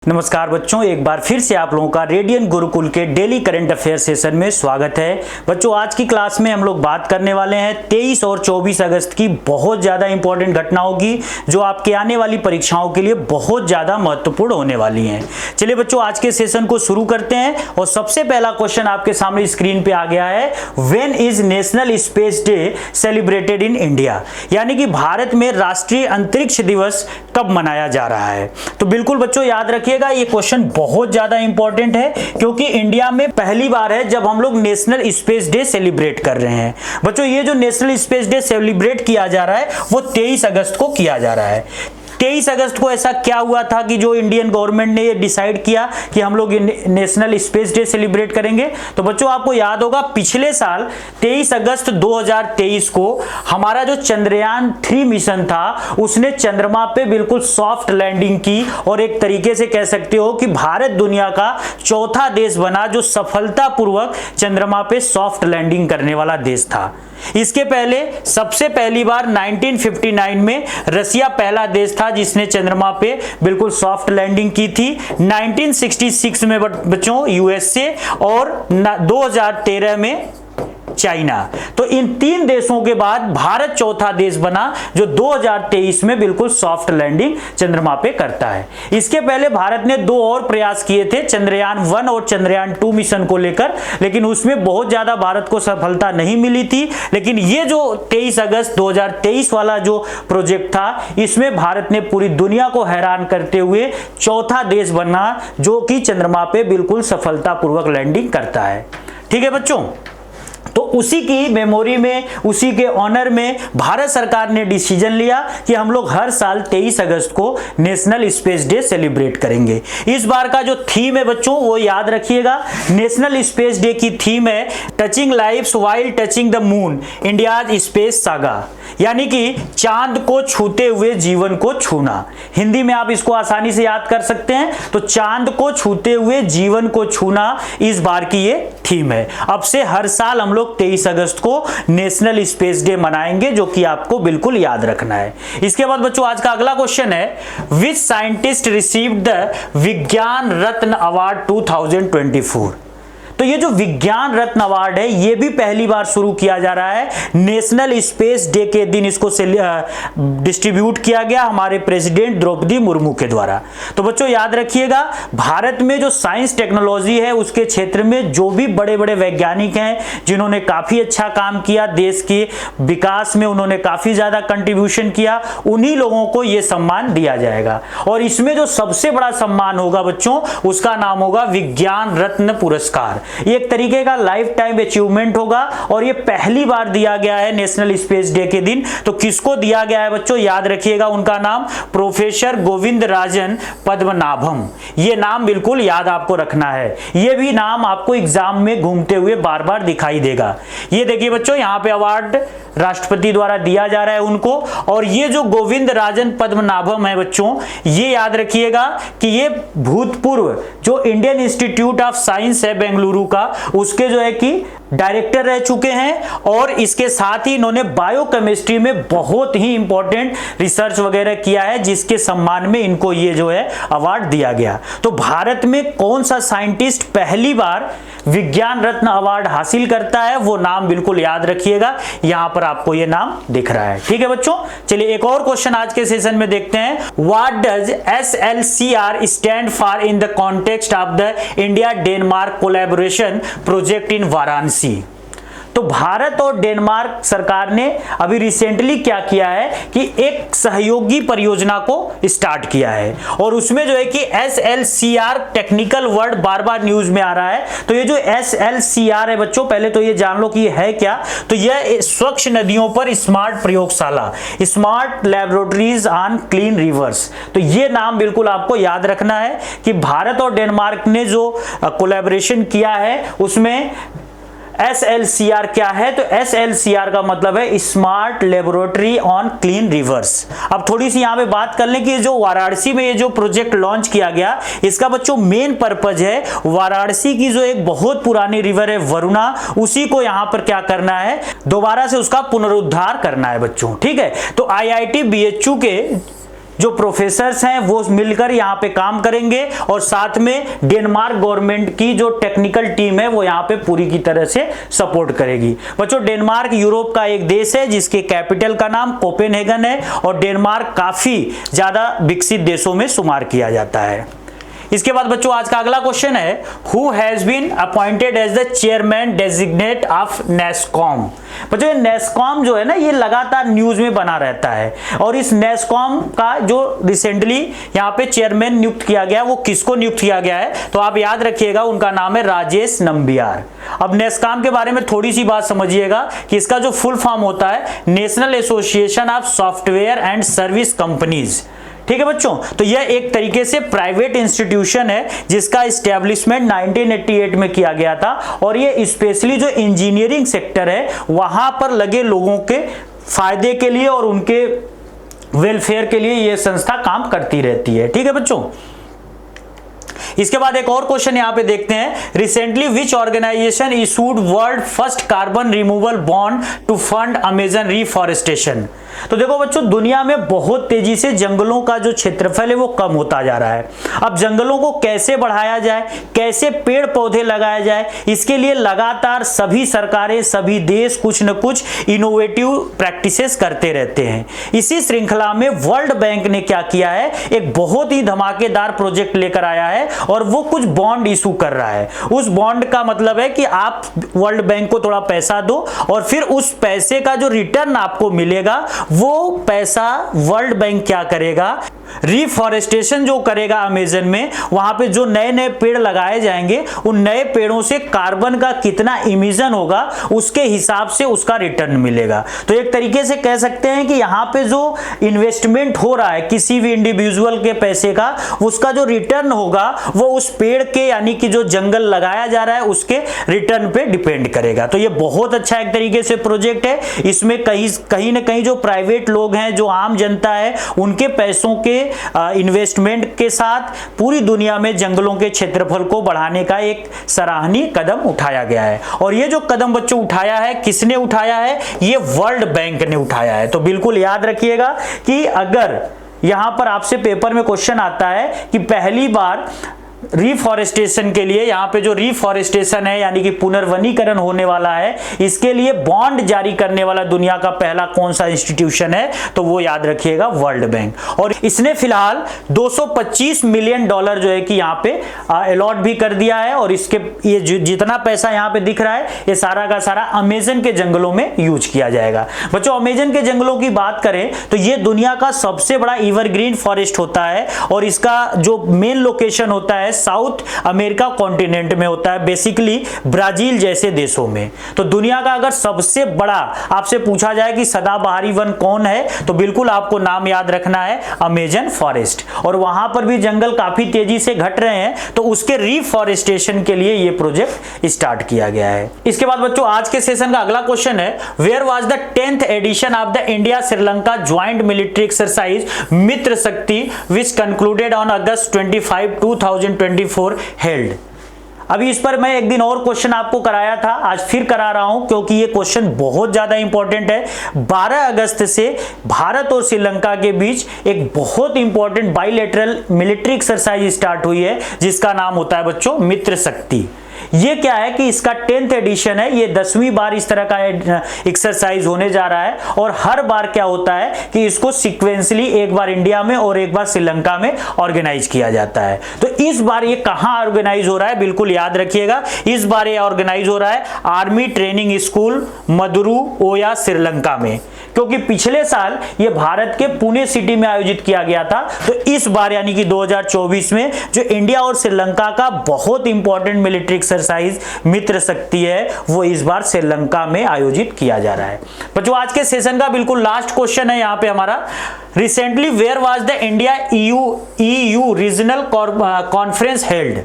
नमस्कार बच्चों, एक बार फिर से आप लोगों का रेडियन गुरुकुल के डेली करंट अफेयर सेशन में स्वागत है। बच्चों, आज की क्लास में हम लोग बात करने वाले हैं 23 और 24 अगस्त की बहुत ज़्यादा इंपॉर्टेंट घटनाओं की, जो आपके आने वाली परीक्षाओं के लिए बहुत ज़्यादा महत्वपूर्ण होने वाली हैं। चलिए बच्चों, आज के सेशन को शुरू करते हैं और सबसे पहला क्वेश्चन आपके सामने स्क्रीन पे आ गया है। When is national space day celebrated in India? यानी कि भारत में राष्ट्रीय अंतरिक्ष दिवस कब मनाया जा रहा है? तो बिल्कुल बच्चों याद रखिए, ये क्वेश्चन बहुत ज्यादा इंपॉर्टेंट है, क्योंकि इंडिया में पहली बार है जब हम लोग नेशनल स्पेस डे सेलिब्रेट कर रहे हैं। बच्चों, ये जो नेशनल स्पेस डे सेलिब्रेट किया जा रहा है वो 23 अगस्त को किया जा रहा है। 23 अगस्त को ऐसा क्या हुआ था कि जो इंडियन गवर्नमेंट ने ये डिसाइड किया कि हम लोग नेशनल स्पेस डे सेलिब्रेट करेंगे? तो बच्चों, आपको याद होगा पिछले साल 23 अगस्त 2023 को हमारा जो चंद्रयान 3 मिशन था उसने चंद्रमा पे बिल्कुल सॉफ्ट लैंडिंग की, और एक तरीके से कह सकते हो कि भारत दुनिया का चौथा देश बना जो सफलतापूर्वक चंद्रमा पे सॉफ्ट लैंडिंग करने वाला देश था। इसके पहले सबसे पहली बार 1959 में रसिया पहला देश था जिसने चंद्रमा पे बिल्कुल सॉफ्ट लैंडिंग की थी। 1966 में बच्चों यूएसए, और 2013 में चाइना। तो इन तीन देशों के बाद भारत चौथा देश बना जो 2023 में बिल्कुल सॉफ्ट लैंडिंग चंद्रमा पे करता है। इसके पहले भारत ने दो और प्रयास किए थे चंद्रयान 1 और चंद्रयान 2 मिशन को लेकर, लेकिन उसमें बहुत ज्यादा भारत को सफलता नहीं मिली थी। लेकिन ये जो 23 अगस्त 2023 वाला जो प्रोजेक्ट था, इसमें भारत ने पूरी दुनिया को हैरान करते हुए चौथा देश बना जो कि चंद्रमा पे बिल्कुल सफलतापूर्वक लैंडिंग करता है। ठीक है बच्चों, तो उसी की मेमोरी में, उसी के ऑनर में भारत सरकार ने डिसीजन लिया कि हम लोग हर साल 23 अगस्त को नेशनल स्पेस डे सेलिब्रेट करेंगे। इस बार का जो थीम है बच्चों वो याद रखिएगा। नेशनल स्पेस डे की थीम है touching lives while touching the moon, India's space saga. यानी कि चांद को छूते हुए जीवन को छूना। हिंदी में आप इसको आसानी से याद कर सकते हैं। तो चांद को छूते हुए जीवन को छूना इस बार की ये थीम है। अब से हर साल हम लोग 23 अगस्त को नेशनल स्पेस डे मनाएंगे, जो कि आपको बिल्कुल याद रखना है। इसके बाद बच्चों, आज का अगला क्वेश्चन है, विच साइंटिस्ट रिसीव्ड द विज्ञान रत्न अवार्ड 2024? तो ये जो विज्ञान रत्न अवार्ड है ये भी पहली बार शुरू किया जा रहा है। नेशनल स्पेस डे के दिन इसको डिस्ट्रीब्यूट किया गया हमारे प्रेसिडेंट द्रौपदी मुर्मू के द्वारा। तो बच्चों याद रखिएगा, भारत में जो साइंस टेक्नोलॉजी है उसके क्षेत्र में जो भी बड़े बड़े वैज्ञानिक हैं जिन्होंने काफी अच्छा काम किया, देश के विकास में उन्होंने काफी ज्यादा कंट्रीब्यूशन किया, उन्हीं लोगों को यह सम्मान दिया जाएगा। और इसमें जो सबसे बड़ा सम्मान होगा बच्चों, उसका नाम होगा विज्ञान रत्न पुरस्कार। ये एक तरीके का लाइफ टाइम अचीवमेंट होगा, और ये पहली बार दिया गया है नेशनल स्पेस डे के दिन। तो किसको दिया गया है बच्चों, याद रखिएगा, उनका नाम प्रोफेसर गोविंदराजन पद्मनाभम। ये नाम बिल्कुल याद आपको रखना है। ये भी नाम आपको एग्जाम में घूमते हुए बार बार दिखाई देगा। ये देखिए बच्चों, यहाँ पे अवार्ड राष्ट्रपति द्वारा दिया जा रहा है उनको। और ये जो गोविंदराजन पद्मनाभम है बच्चों, ये याद रखिएगा कि ये भूतपूर्व जो इंडियन इंस्टीट्यूट ऑफ साइंस है बेंगलुरु का, उसके जो है कि डायरेक्टर रह चुके हैं। और इसके साथ ही इन्होंने बायोकेमिस्ट्री में बहुत ही इंपॉर्टेंट रिसर्च वगैरह किया है, जिसके सम्मान में इनको ये जो है अवार्ड दिया गया। तो भारत में कौन सा साइंटिस्ट पहली बार विज्ञान रत्न अवार्ड हासिल करता है, वो नाम बिल्कुल याद रखिएगा। यहां पर आपको ये नाम दिख रहा है। ठीक है बच्चों, चलिए एक और क्वेश्चन आज के सेशन में देखते हैं। What does SLCR stand for in the context of the India Denmark collaboration project in Varanasi? तो भारत और डेनमार्क सरकार ने अभी रिसेंटली क्या किया है कि एक सहयोगी परियोजना को स्टार्ट किया है, और उसमें जो है कि SLCR टेक्निकल वर्ड बार बार न्यूज में आ रहा है। तो ये जो SLCR है बच्चों, पहले तो ये जान लो कि ये है क्या। तो यह स्वच्छ नदियों पर स्मार्ट प्रयोगशाला, smart laboratories on clean reverse. तो ये नाम बिल्कुल आपको याद रखना है कि भारत और डेनमार्क ने जो कोलैबोरेशन किया है उसमें SLCR क्या है। तो SLCR का मतलब है smart laboratory on clean reverse. अब थोड़ी सी यहां पे बात कर लें कि जो वाराणसी में ये जो प्रोजेक्ट लॉन्च किया गया, इसका बच्चों मेन पर्पज है वाराणसी की जो एक बहुत पुरानी रिवर है वरुणा, उसी को यहां पर क्या करना है, दोबारा से उसका पुनरुद्धार करना है बच्चों। ठीक है, तो IIT BHU के जो प्रोफेसर्स हैं वो मिलकर यहाँ पे काम करेंगे और साथ में डेनमार्क गवर्नमेंट की जो टेक्निकल टीम है वो यहाँ पे पूरी की तरह से सपोर्ट करेगी। बच्चों डेनमार्क यूरोप का एक देश है जिसके कैपिटल का नाम कोपेनहेगन है और डेनमार्क काफी ज्यादा विकसित देशों में शुमार किया जाता है। इसके बाद बच्चों आज का अगला क्वेश्चन है, who has been appointed as the chairman designate of NASSCOM. बच्चों नेस्कॉम जो है ना ये लगातार न्यूज में बना रहता है और इस नेस्कॉम का जो रिसेंटली यहाँ पे चेयरमैन नियुक्त किया गया वो किसको नियुक्त किया गया है, तो आप याद रखिएगा उनका नाम है राजेश नंबियार। अब नेस्कॉम के बारे में थोड़ी सी बात समझिएगा कि इसका जो फुल फॉर्म होता है national association of software and service companies. ठीक है बच्चों, तो यह एक तरीके से प्राइवेट इंस्टीट्यूशन है जिसका एस्टेब्लिशमेंट 1988 में किया गया था और ये स्पेशली जो इंजीनियरिंग सेक्टर है वहां पर लगे लोगों के फायदे के लिए और उनके वेलफेयर के लिए यह संस्था काम करती रहती है। ठीक है बच्चों, इसके बाद एक और क्वेश्चन यहां पे देखते हैं, recently which organization issued world first carbon removal bond to fund Amazon reforestation. तो देखो बच्चों दुनिया में बहुत तेजी से जंगलों का जो क्षेत्रफल है वो कम होता जा रहा है। अब जंगलों को कैसे बढ़ाया जाए, कैसे पेड़ पौधे लगाया जाए, इसके लिए लगातार सभी सरकारें सभी देश कुछ न कुछ इनोवेटिव प्रैक्टिसेस करते रहते हैं। इसी श्रृंखला में वर्ल्ड बैंक ने क्या किया है, एक बहुत ही धमाकेदार प्रोजेक्ट लेकर आया है और वो कुछ बॉन्ड इशू कर रहा है। उस बॉन्ड का मतलब है कि आप वर्ल्ड बैंक को थोड़ा पैसा दो और फिर उस पैसे का जो रिटर्न आपको मिलेगा वो पैसा वर्ल्ड बैंक क्या करेगा, रिफॉरेस्टेशन जो करेगा अमेजन में, वहां पे जो नए नए पेड़ लगाए जाएंगे उन नए पेड़ों से कार्बन का कितना इमिशन होगा उसके हिसाब से उसका रिटर्न मिलेगा। तो एक तरीके से कह सकते हैं कि यहाँ पे जो इन्वेस्टमेंट हो रहा है किसी भी इंडिविजुअल के पैसे का, उसका जो रिटर्न होगा वो उस पेड़ के यानी कि जो जंगल लगाया जा रहा है उसके रिटर्न पे डिपेंड करेगा। तो ये बहुत अच्छा एक तरीके से प्रोजेक्ट है। इसमें कहीं ना कहीं जो प्राइवेट लोग हैं, जो आम जनता है, उनके पैसों के इन्वेस्टमेंट के साथ पूरी दुनिया में जंगलों के क्षेत्रफल को बढ़ाने का एक सराहनीय कदम उठाया गया है। और ये जो कदम बच्चों उठाया है, किसने उठाया है, ये वर्ल्ड बैंक ने उठाया है। तो बिल्कुल याद रखिएगा कि अगर यहां पर आपसे पेपर में क्वेश्चन आता है कि पहली बार रिफॉरेस्टेशन के लिए, यहाँ पे जो रिफॉरेस्टेशन है यानी कि पुनर्वनीकरण होने वाला है, इसके लिए बॉन्ड जारी करने वाला दुनिया का पहला कौन सा इंस्टीट्यूशन है, तो वो याद रखिएगा वर्ल्ड बैंक। और इसने फिलहाल 225 मिलियन डॉलर जो है कि यहाँ पे अलॉट भी कर दिया है और इसके ये जितना पैसा यहाँ पे दिख रहा है ये सारा का सारा अमेजन के जंगलों में यूज किया जाएगा। बच्चों अमेजन के जंगलों की बात करें तो ये दुनिया का सबसे बड़ा एवरग्रीन फॉरेस्ट होता है और इसका जो मेन लोकेशन होता है साउथ अमेरिका कॉन्टिनेंट में होता है, बेसिकली ब्राजील जैसे देशों में। तो दुनिया का अगर सबसे बड़ा आपसे पूछा जाए कि सदाबहारी वन कौन है, तो बिल्कुल आपको नाम याद रखना है अमेजन फॉरेस्ट। और वहां पर भी जंगल काफी तेजी से घट रहे हैं, तो उसके रिफॉरेस्टेशन के लिए यह प्रोजेक्ट स्टार्ट किया गया है। इसके बाद बच्चों आज के सेशन का अगला क्वेश्चन है, where was the 10th edition of the India Sri Lanka joint military exercise Mitra Shakti which concluded on August 25, 2024 held. अभी इस पर मैं एक दिन और क्वेश्चन आपको कराया था, आज फिर करा रहा हूं क्योंकि ये क्वेश्चन बहुत ज्यादा इंपॉर्टेंट है। 12 अगस्त से भारत और श्रीलंका के बीच एक बहुत important bilateral military exercise start हुई है जिसका नाम होता है बच्चों मित्र शक्ति। ये क्या है कि इसका 10th एडिशन है, ये 10वीं बार इस तरह का एक्सरसाइज होने जा रहा है और हर बार क्या होता है कि इसको सीक्वेंसली एक बार इंडिया में और एक बार श्रीलंका में ऑर्गेनाइज किया जाता है। तो इस बार ये कहां ऑर्गेनाइज हो रहा है, बिल्कुल याद रखिएगा, इस बार ये ऑर्गेनाइज हो रहा है आर्मी ट्रेनिंग स्कूल मदुरू ओया श्रीलंका में, क्योंकि पिछले साल ये भारत के पुणे सिटी में आयोजित किया गया था। तो इस बार यानी कि 2024 में जो इंडिया और श्रीलंका का बहुत इंपॉर्टेंट मिलिट्री एक्सरसाइज मित्र शक्ति है वो इस बार श्रीलंका में आयोजित किया जा रहा है। बच्चों आज के सेशन का बिल्कुल लास्ट क्वेश्चन है यहाँ पे हमारा, recently where was the India EU regional conference held.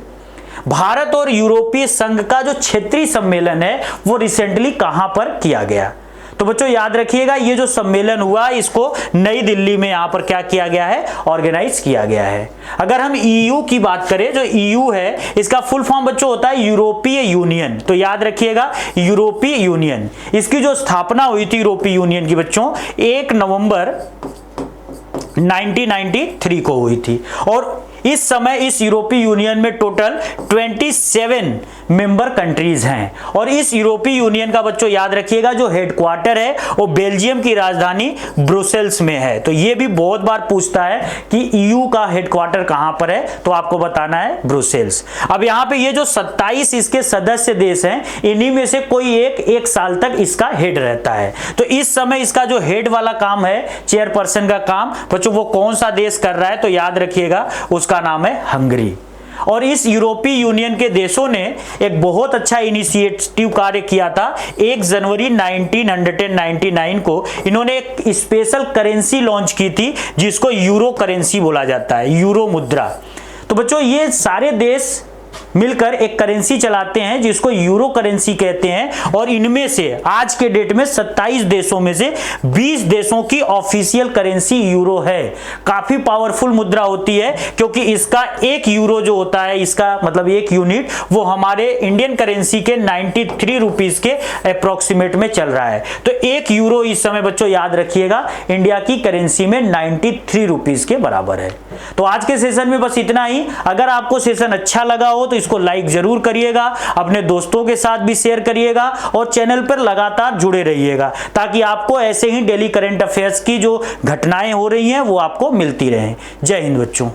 Bharat और यूरोपीय संघ का जो क्षेत्रीय सम्मेलन है वो रिसेंटली कहां पर किया गया। तो बच्चों याद रखिएगा ये जो सम्मेलन हुआ इसको नई दिल्ली में यहां पर क्या किया गया है, ऑर्गेनाइज किया गया है। अगर हम EU की बात करें, जो EU है इसका फुल फॉर्म बच्चों होता है यूरोपीय यूनियन। तो याद रखिएगा यूरोपीय यूनियन, इसकी जो स्थापना हुई थी यूरोपीय यूनियन की बच्चों 1 नवंबर 1993 को हुई थी। और इस समय इस यूरोपीय यूनियन में टोटल 27 मेंबर कंट्रीज हैं। और इस यूरोपीय यूनियन का बच्चों याद रखिएगा जो हेडक्वार्टर है वो बेल्जियम की राजधानी ब्रुसेल्स में है। तो ये भी बहुत बार पूछता है कि ईयू का हेडक्वार्टर कहां पर है, तो आपको बताना है ब्रुसेल्स। अब यहां पे ये जो 27 इसके सदस्य देश हैं, इन्हीं में से कोई एक साल तक इसका हेड रहता है। तो इस समय इसका जो हेड वाला काम है, चेयरपर्सन का काम बच्चों, वो कौन सा देश कर रहा है, तो याद रखिएगा उसका नाम है हंगरी। और इस यूरोपीय यूनियन के देशों ने एक बहुत अच्छा इनिशिएटिव कार्य किया था। 1 जनवरी 1999 को इन्होंने एक स्पेशल करेंसी लॉन्च की थी जिसको यूरो करेंसी बोला जाता है, यूरो मुद्रा। तो बच्चों ये सारे देश मिलकर एक करेंसी चलाते हैं जिसको यूरो करेंसी कहते हैं। और इनमें से आज के डेट में 27 देशों में से 20 देशों की ऑफिशियल करेंसी यूरो है। काफी पावरफुल मुद्रा होती है क्योंकि इसका 1 यूरो जो होता है, इसका मतलब 1 यूनिट, वो हमारे इंडियन करेंसी के 93 रुपीस के अप्रोक्सीमेट में चल रहा है। तो 1 यूरो इस समय बच्चों याद रखिएगा इंडिया की करेंसी में 93 रुपीस के बराबर है। तो आज के सेशन में बस इतना ही। अगर आपको सेशन अच्छा लगा हो तो इसको लाइक जरूर करिएगा, अपने दोस्तों के साथ भी शेयर करिएगा और चैनल पर लगातार जुड़े रहिएगा ताकि आपको ऐसे ही डेली करंट अफेयर्स की जो घटनाएं हो रही हैं वो आपको मिलती रहें। जय हिंद बच्चों।